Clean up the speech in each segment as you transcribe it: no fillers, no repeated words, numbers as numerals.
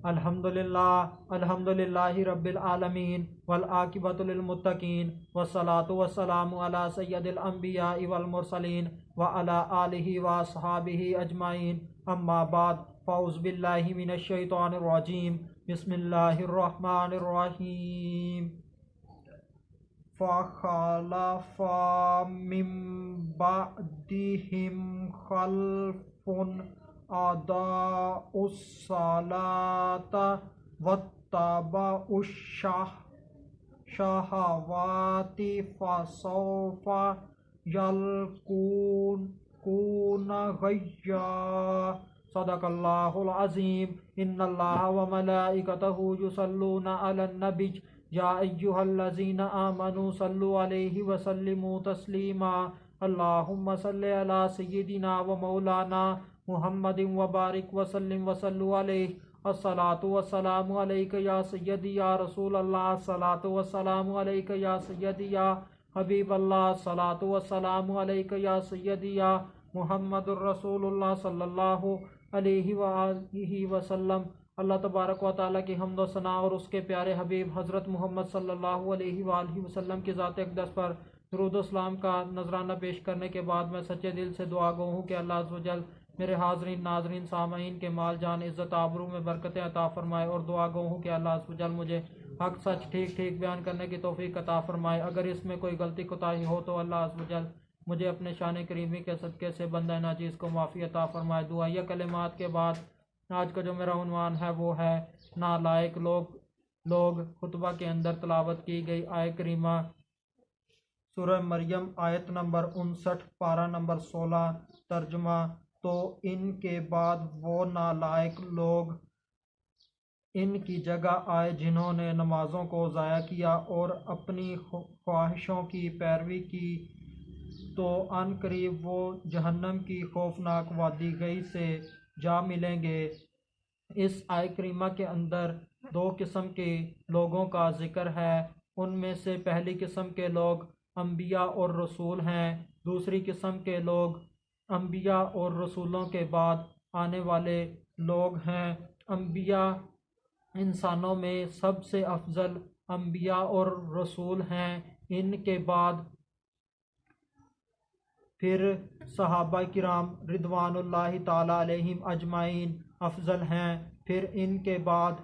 الحمد للہ رب العالمین والعاقبۃ للمتقین والصلاۃ والسلام علی سید الانبیاء والمرسلین وعلی آلہ واصحابہ اجمعین اما بعد فاعوذ باللہ من الشیطان الرجیم بسم اللہ الرحمن الرحیم فخلف من بعدہم خلف اضاعوا الصلاة واتبعوا الشہوات فسوف یلقون غیا صدق اللہ العظیم ان اللہ وملائکتہ یصلون علی النبی یا ایہا الذین آمنوا صلوا علیہ وسلموا تسلیما اللہم صلی علی سیدنا و مولانا محمد وبارک وسلم وصلوا علیہ الصلاۃ والسلام علیک یا سیدی یا رسول اللہ الصلاۃ والسلام علیک یا سیدی یا حبیب اللہ الصلاۃ والسلام علیک یا سیدی یا محمد الرسول اللہ صلی اللہ علیہ وآلہ وسلم۔ اللہ تبارک و تعالیٰ کی حمد و ثنا اور اس کے پیارے حبیب حضرت محمد صلی اللہ علیہ وآلہ وسلم کی ذات اقدس پر درود و اسلام کا نذرانہ پیش کرنے کے بعد میں سچے دل سے دعا گو ہوں کہ اللہ عز و جل میرے حاضرین ناظرین سامعین کے مال جان عزت آبرو میں برکتیں عطا فرمائے، اور دعا گو ہوں کہ اللہ عز و جل مجھے حق سچ ٹھیک ٹھیک بیان کرنے کی توفیق عطا فرمائے۔ اگر اس میں کوئی غلطی کوتاہی ہو تو اللہ عز و جل مجھے اپنے شان کریمی کے صدقے سے بندہ ناجیز کو معافی عطا فرمائے۔ دعائیہ کلمات کے بعد آج کا جو میرا عنوان ہے وہ ہے نالائق لوگ۔ خطبہ کے اندر تلاوت کی گئی آیت کریمہ سورہ مریم آیت نمبر 59 پارہ نمبر 16، ترجمہ تو ان کے بعد وہ نالائق لوگ ان کی جگہ آئے جنہوں نے نمازوں کو ضائع کیا اور اپنی خواہشوں کی پیروی کی، تو ان قریب وہ جہنم کی خوفناک وادی گئی سے جا ملیں گے۔ اس آیت کریمہ کے اندر دو قسم کے لوگوں کا ذکر ہے۔ ان میں سے پہلی قسم کے لوگ انبیاء اور رسول ہیں، دوسری قسم کے لوگ انبیاء اور رسولوں کے بعد آنے والے لوگ ہیں۔ انبیاء انسانوں میں سب سے افضل انبیاء اور رسول ہیں، ان کے بعد پھر صحابہ کرام رضوان اللہ تعالی علیہم اجمعین افضل ہیں، پھر ان کے بعد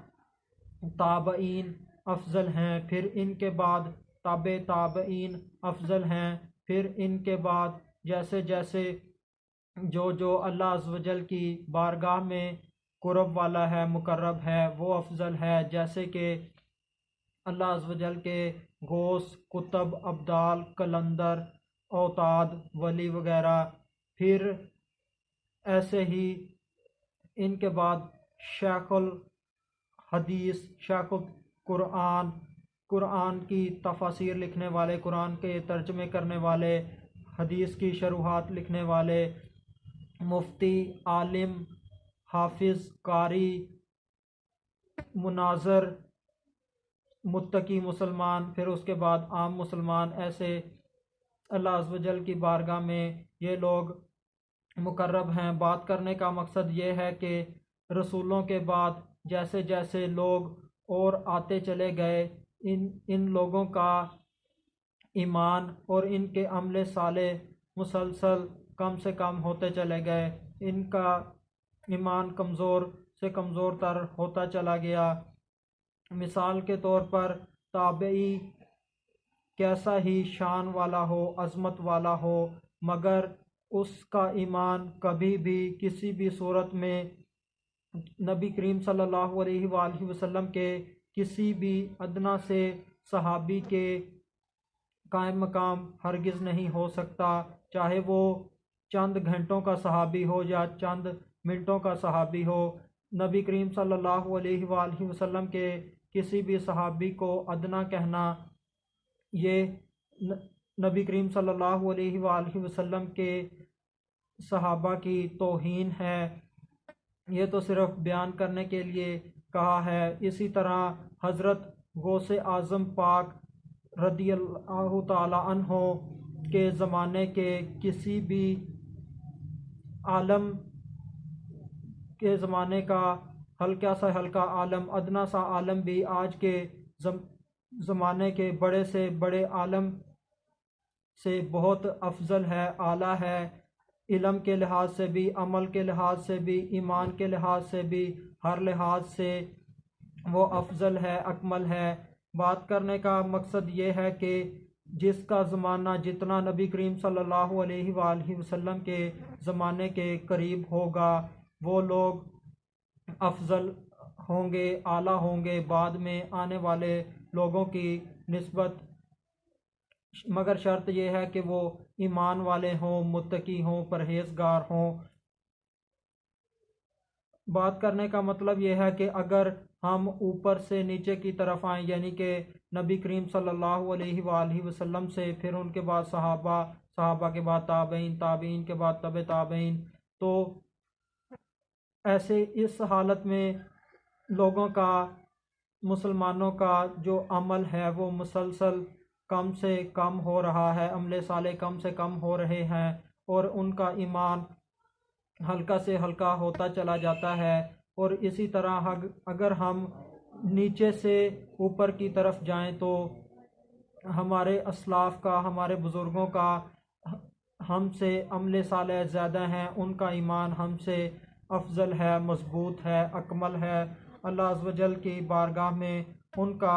تابعین افضل ہیں، پھر ان کے بعد تابع تابعین افضل ہیں، پھر ان کے بعد جیسے جیسے جو اللہ عز و جل کی بارگاہ میں قرب والا ہے، مقرب ہے، وہ افضل ہے، جیسے کہ اللہ عز و جل کے غوث، قطب، ابدال، قلندر، اوتاد، ولی وغیرہ۔ پھر ایسے ہی ان کے بعد شیخ الحدیث، شیخ القرآن، قرآن کی تفاسیر لکھنے والے، قرآن کے ترجمے کرنے والے، حدیث کی شروحات لکھنے والے، مفتی، عالم، حافظ، قاری، مناظر، متقی مسلمان، پھر اس کے بعد عام مسلمان۔ ایسے اللہ عز و جل کی بارگاہ میں یہ لوگ مقرب ہیں۔ بات کرنے کا مقصد یہ ہے کہ رسولوں کے بعد جیسے جیسے لوگ اور آتے چلے گئے، ان لوگوں کا ایمان اور ان کے عمل صالح مسلسل کم سے کم ہوتے چلے گئے، ان کا ایمان کمزور سے کمزور تر ہوتا چلا گیا۔ مثال کے طور پر تابعی کیسا ہی شان والا ہو، عظمت والا ہو، مگر اس کا ایمان کبھی بھی کسی بھی صورت میں نبی کریم صلی اللہ علیہ وآلہ وسلم کے کسی بھی ادنا سے صحابی کے قائم مقام ہرگز نہیں ہو سکتا، چاہے وہ چند گھنٹوں کا صحابی ہو یا چند منٹوں کا صحابی ہو۔ نبی کریم صلی اللہ علیہ وآلہ وسلم کے کسی بھی صحابی کو ادنا کہنا، یہ نبی کریم صلی اللہ علیہ وآلہ وسلم کے صحابہ کی توہین ہے۔ یہ تو صرف بیان کرنے کے لیے کہا ہے۔ اسی طرح حضرت غوث اعظم پاک رضی اللہ تعالی عنہ کے زمانے کے کسی بھی عالم کے زمانے کا ہلکا سے ہلکا عالم، ادنا سا عالم بھی آج کے زمانے کے بڑے سے بڑے عالم سے بہت افضل ہے، اعلیٰ ہے، علم کے لحاظ سے بھی، عمل کے لحاظ سے بھی، ایمان کے لحاظ سے بھی، ہر لحاظ سے وہ افضل ہے، اکمل ہے۔ بات کرنے کا مقصد یہ ہے کہ جس کا زمانہ جتنا نبی کریم صلی اللہ علیہ وآلہ وسلم کے زمانے کے قریب ہوگا وہ لوگ افضل ہوں گے، اعلیٰ ہوں گے بعد میں آنے والے لوگوں کی نسبت، مگر شرط یہ ہے کہ وہ ایمان والے ہوں، متقی ہوں، پرہیزگار ہوں۔ بات کرنے کا مطلب یہ ہے کہ اگر ہم اوپر سے نیچے کی طرف آئیں، یعنی کہ نبی کریم صلی اللہ علیہ وآلہ وسلم سے، پھر ان کے بعد صحابہ، صحابہ کے بعد تابعین، تابعین کے بعد تبع تابعین، تو ایسے اس حالت میں لوگوں کا، مسلمانوں کا جو عمل ہے وہ مسلسل کم سے کم ہو رہا ہے، عمل صالح کم سے کم ہو رہے ہیں، اور ان کا ایمان ہلکا سے ہلکا ہوتا چلا جاتا ہے۔ اور اسی طرح اگر ہم نیچے سے اوپر کی طرف جائیں تو ہمارے اسلاف کا، ہمارے بزرگوں کا ہم سے عمل صالح زیادہ ہیں، ان کا ایمان ہم سے افضل ہے، مضبوط ہے، اکمل ہے، اللہ عز و جل کی بارگاہ میں ان کا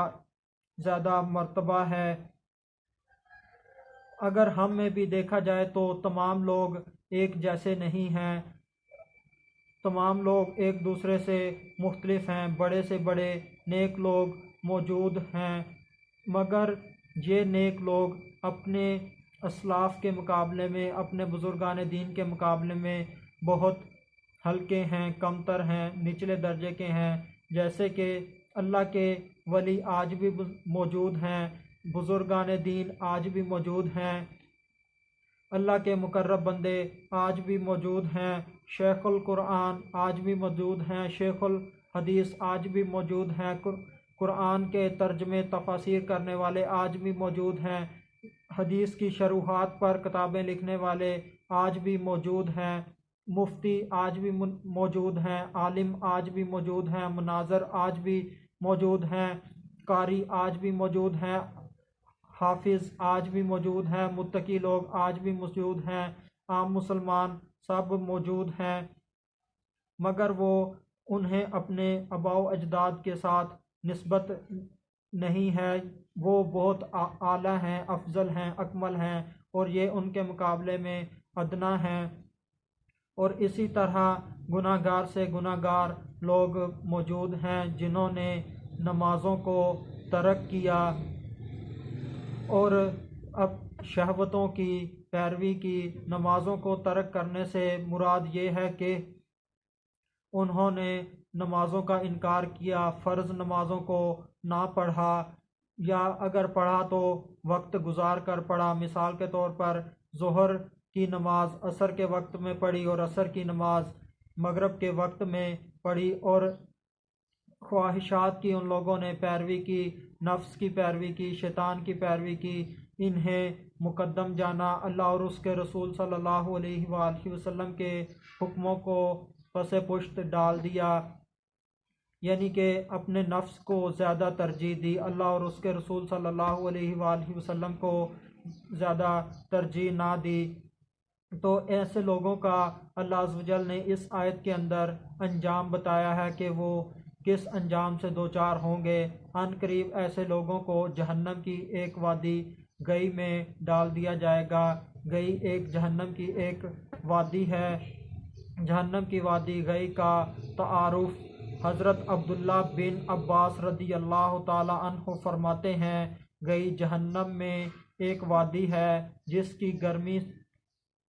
زیادہ مرتبہ ہے۔ اگر ہم میں بھی دیکھا جائے تو تمام لوگ ایک جیسے نہیں ہیں، تمام لوگ ایک دوسرے سے مختلف ہیں، بڑے سے بڑے نیک لوگ موجود ہیں، مگر یہ نیک لوگ اپنے اسلاف کے مقابلے میں، اپنے بزرگان دین کے مقابلے میں بہت ہلکے ہیں، کمتر ہیں، نچلے درجے کے ہیں۔ جیسے کہ اللہ کے ولی آج بھی موجود ہیں، بزرگان دین آج بھی موجود ہیں، اللہ کے مقرب بندے آج بھی موجود ہیں، شیخ القرآن آج بھی موجود ہیں، شیخ الحدیث آج بھی موجود ہیں، قرآن کے ترجمے تفاسیر کرنے والے آج بھی موجود ہیں، حدیث کی شروحات پر کتابیں لکھنے والے آج بھی موجود ہیں، مفتی آج بھی موجود ہیں، عالم آج بھی موجود ہیں، مناظر آج بھی موجود ہیں، قاری آج بھی موجود ہیں، حافظ آج بھی موجود ہیں، متقی لوگ آج بھی موجود ہیں، عام مسلمان سب موجود ہیں، مگر وہ انہیں اپنے آباء و اجداد کے ساتھ نسبت نہیں ہے، وہ بہت اعلیٰ ہیں، افضل ہیں، اکمل ہیں، اور یہ ان کے مقابلے میں ادنا ہیں۔ اور اسی طرح گناہ گار سے گناہ گار لوگ موجود ہیں جنہوں نے نمازوں کو ترک کیا اور اب شہوتوں کی پیروی کی۔ نمازوں کو ترک کرنے سے مراد یہ ہے کہ انہوں نے نمازوں کا انکار کیا، فرض نمازوں کو نہ پڑھا، یا اگر پڑھا تو وقت گزار کر پڑھا۔ مثال کے طور پر ظہر کی نماز عصر کے وقت میں پڑھی اور عصر کی نماز مغرب کے وقت میں پڑھی، اور خواہشات کی ان لوگوں نے پیروی کی، نفس کی پیروی کی، شیطان کی پیروی کی، انہیں مقدم جانا، اللہ اور اس کے رسول صلی اللہ علیہ وآلہ وسلم کے حکموں کو پس پشت ڈال دیا، یعنی کہ اپنے نفس کو زیادہ ترجیح دی، اللہ اور اس کے رسول صلی اللہ علیہ وآلہ وسلم کو زیادہ ترجیح نہ دی۔ تو ایسے لوگوں کا اللہ عز و جل نے اس آیت کے اندر انجام بتایا ہے کہ وہ کس انجام سے دوچار ہوں گے۔ ان قریب ایسے لوگوں کو جہنم کی ایک وادی گئی میں ڈال دیا جائے گا۔ گئی ایک جہنم کی ایک وادی ہے۔ جہنم کی وادی گئی کا تعارف حضرت عبداللہ بن عباس رضی اللہ تعالی عنہ فرماتے ہیں، گئی جہنم میں ایک وادی ہے جس کی گرمی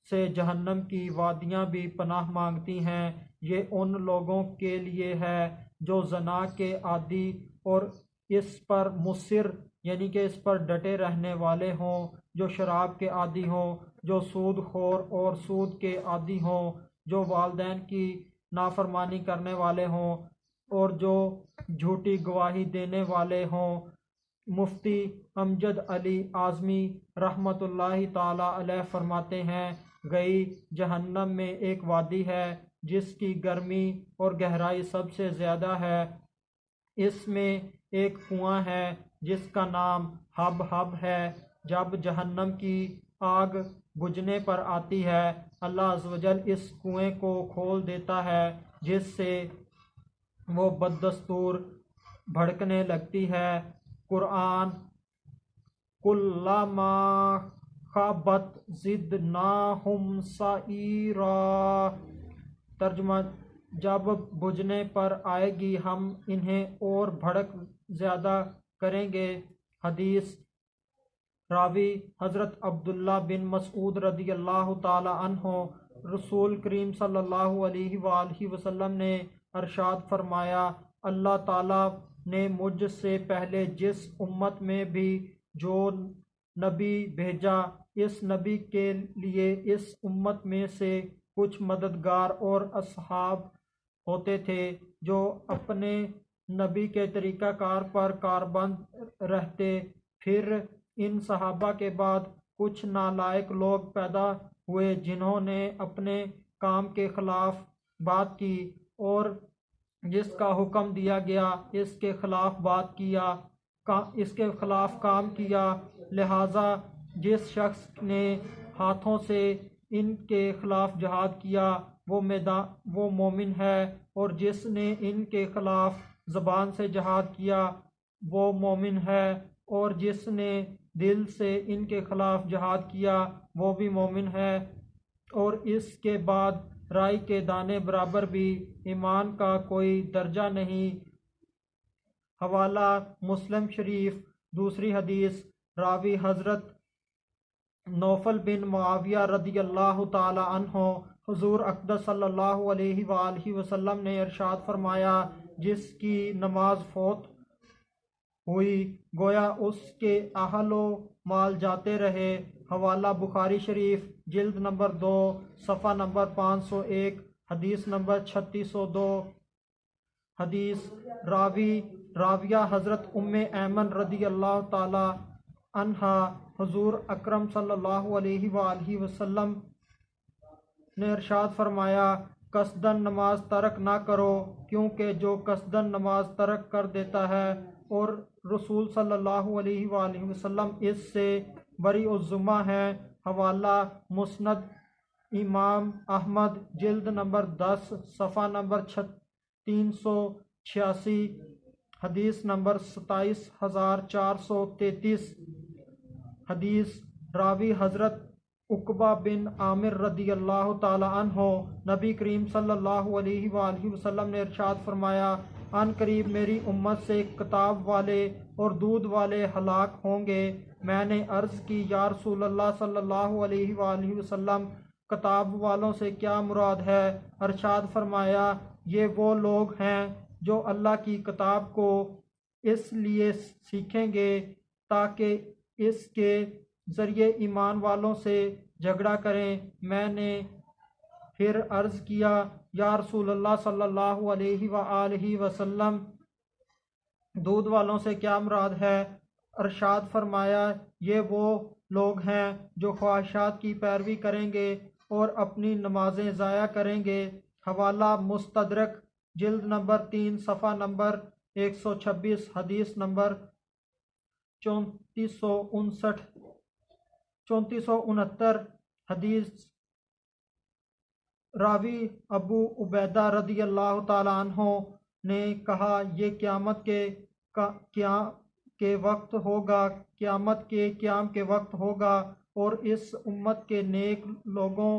سے جہنم کی وادیاں بھی پناہ مانگتی ہیں۔ یہ ان لوگوں کے لیے ہے جو زنا کے عادی اور اس پر مصر، یعنی کہ اس پر ڈٹے رہنے والے ہوں، جو شراب کے عادی ہوں، جو سود خور اور سود کے عادی ہوں، جو والدین کی نافرمانی کرنے والے ہوں، اور جو جھوٹی گواہی دینے والے ہوں۔ مفتی امجد علی اعظمی رحمۃ اللہ تعالی علیہ فرماتے ہیں، گئی جہنم میں ایک وادی ہے جس کی گرمی اور گہرائی سب سے زیادہ ہے۔ اس میں ایک کنواں ہے جس کا نام حب حب ہے۔ جب جہنم کی آگ بجھنے پر آتی ہے، اللہ عز و جل اس کنویں کو کھول دیتا ہے، جس سے وہ بدستور بھڑکنے لگتی ہے۔ قرآن کلما خابت زدناہم سعیرا، ترجمہ جب بجھنے پر آئے گی ہم انہیں اور بھڑک زیادہ کریں گے۔ حدیث راوی حضرت عبداللہ بن مسعود رضی اللہ تعالی عنہ، رسول کریم صلی اللہ علیہ وآلہ وسلم نے ارشاد فرمایا، اللہ تعالیٰ نے مجھ سے پہلے جس امت میں بھی جو نبی بھیجا، اس نبی کے لیے اس امت میں سے کچھ مددگار اور اصحاب ہوتے تھے جو اپنے نبی کے طریقہ کار پر کاربند رہتے۔ پھر ان صحابہ کے بعد کچھ نالائق لوگ پیدا ہوئے جنہوں نے اپنے کام کے خلاف بات کی اور جس کا حکم دیا گیا اس کے خلاف بات کیا، اس کے خلاف کام کیا۔ لہٰذا جس شخص نے ہاتھوں سے ان کے خلاف جہاد کیا وہ مومن ہے، اور جس نے ان کے خلاف زبان سے جہاد کیا وہ مومن ہے، اور جس نے دل سے ان کے خلاف جہاد کیا وہ بھی مومن ہے، اور اس کے بعد رائی کے دانے برابر بھی ایمان کا کوئی درجہ نہیں۔ حوالہ مسلم شریف۔ دوسری حدیث راوی حضرت نوفل بن معاویہ رضی اللہ تعالی عنہ، حضور اقدس صلی اللہ علیہ وآلہ وسلم نے ارشاد فرمایا، جس کی نماز فوت ہوئی گویا اس کے اہل و مال جاتے رہے۔ حوالہ بخاری شریف، جلد نمبر 2، صفحہ نمبر 501، حدیث نمبر 3602۔ حدیث راویہ حضرت ام ایمن رضی اللہ تعالی عنہا، حضور اکرم صلی اللہ علیہ وآلہ وسلم نے ارشاد فرمایا، قصدن نماز ترک نہ کرو، کیونکہ جو قصدن نماز ترک کر دیتا ہے اور رسول صلی اللہ علیہ وآلہ وسلم اس سے بری الذمہ ہیں۔ حوالہ مسند امام احمد، جلد نمبر 10، صفحہ نمبر 386، حدیث نمبر 27433۔ حدیث راوی حضرت عقبہ بن عامر رضی اللہ تعالی عنہ، نبی کریم صلی اللہ علیہ وآلہ وسلم نے ارشاد فرمایا، ان قریب میری امت سے کتاب والے اور دودھ والے ہلاک ہوں گے۔ میں نے عرض کی، یا رسول اللہ صلی اللہ علیہ وآلہ وسلم، کتاب والوں سے کیا مراد ہے؟ ارشاد فرمایا، یہ وہ لوگ ہیں جو اللہ کی کتاب کو اس لیے سیکھیں گے تاکہ اس کے ذریعے ایمان والوں سے جھگڑا کریں۔ میں نے پھر عرض کیا، یا رسول اللہ صلی اللہ علیہ وآلہ وسلم، دودھ والوں سے کیا مراد ہے؟ ارشاد فرمایا، یہ وہ لوگ ہیں جو خواہشات کی پیروی کریں گے اور اپنی نمازیں ضائع کریں گے۔ حوالہ مستدرک، جلد نمبر 3، صفحہ نمبر 126، حدیث نمبر 3469۔ حدیث راوی ابو عبیدہ رضی اللہ تعالی عنہ نے کہا، یہ قیامت کے وقت ہوگا، قیامت کے قیام کے وقت ہوگا، اور اس امت کے نیک لوگوں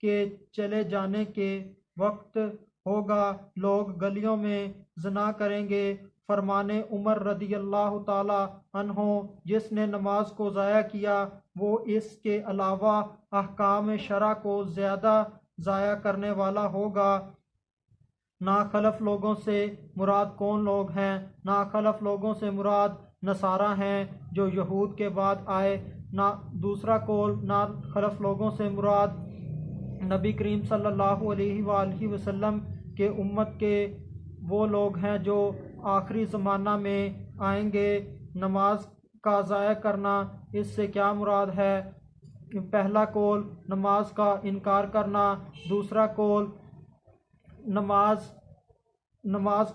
کے چلے جانے کے وقت ہوگا۔ لوگ گلیوں میں زنا کریں گے۔ فرمان عمر رضی اللہ تعالی عنہ، جس نے نماز کو ضائع کیا وہ اس کے علاوہ احکام شرع کو زیادہ ضائع کرنے والا ہوگا۔ ناخلف لوگوں سے مراد کون لوگ ہیں؟ ناخلف لوگوں سے مراد نصارہ ہیں جو یہود کے بعد آئے۔ دوسرا قول، ناخلف لوگوں سے مراد نبی کریم صلی اللہ علیہ وآلہ وسلم کے امت کے وہ لوگ ہیں جو آخری زمانہ میں آئیں گے۔ نماز کا ضائع کرنا، اس سے کیا مراد ہے؟ پہلا قول نماز کا انکار کرنا، دوسرا قول نماز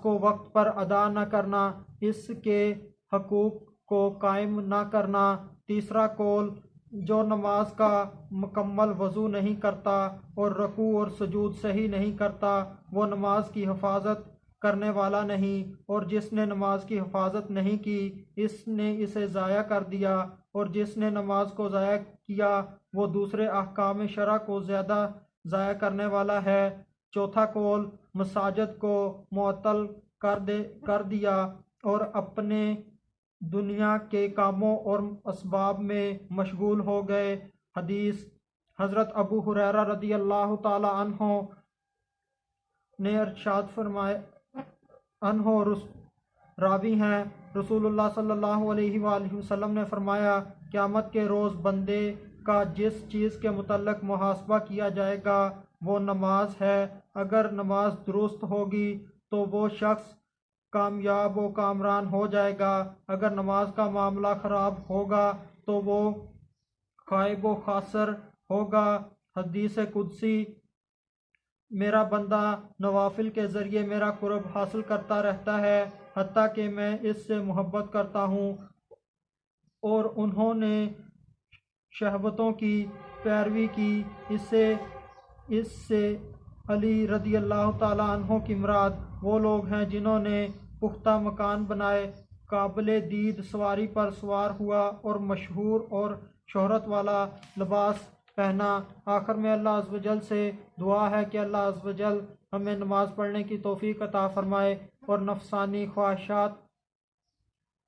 کو وقت پر ادا نہ کرنا، اس کے حقوق کو قائم نہ کرنا۔ تیسرا قول، جو نماز کا مکمل وضو نہیں کرتا اور رکوع اور سجود صحیح نہیں کرتا، وہ نماز کی حفاظت کرنے والا نہیں، اور جس نے نماز کی حفاظت نہیں کی اس نے اسے ضائع کر دیا، اور جس نے نماز کو ضائع کیا وہ دوسرے احکام شرع کو زیادہ ضائع کرنے والا ہے۔ چوتھا قول، مساجد کو معطل کر دیا اور اپنے دنیا کے کاموں اور اسباب میں مشغول ہو گئے۔ حدیث، حضرت ابو ہریرہ رضی اللہ تعالی عنہ نے ارشاد فرمایا، راوی ہیں، رسول اللہ صلی اللہ علیہ وآلہ وسلم نے فرمایا، قیامت کے روز بندے کا جس چیز کے متعلق محاسبہ کیا جائے گا وہ نماز ہے۔ اگر نماز درست ہوگی تو وہ شخص کامیاب و کامران ہو جائے گا، اگر نماز کا معاملہ خراب ہوگا تو وہ خائب و خاسر ہوگا۔ حدیث قدسی، میرا بندہ نوافل کے ذریعے میرا قرب حاصل کرتا رہتا ہے حتیٰ کہ میں اس سے محبت کرتا ہوں، اور انہوں نے شہوتوں کی پیروی کی۔ اس سے علی رضی اللہ تعالیٰ عنہ کی مراد وہ لوگ ہیں جنہوں نے پختہ مکان بنائے، قابل دید سواری پر سوار ہوا اور مشہور اور شہرت والا لباس پہنا۔ آخر میں اللہ عز و جل سے دعا ہے کہ اللہ عز و جل ہمیں نماز پڑھنے کی توفیق عطا فرمائے اور نفسانی خواہشات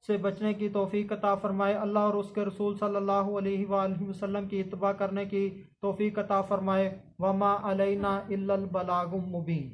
سے بچنے کی توفیق عطا فرمائے۔ اللہ اور اس کے رسول صلی اللہ علیہ وآلہ وسلم کی اتباع کرنے کی توفیق عطا فرمائے۔ وما علینا الا البلاغ المبین۔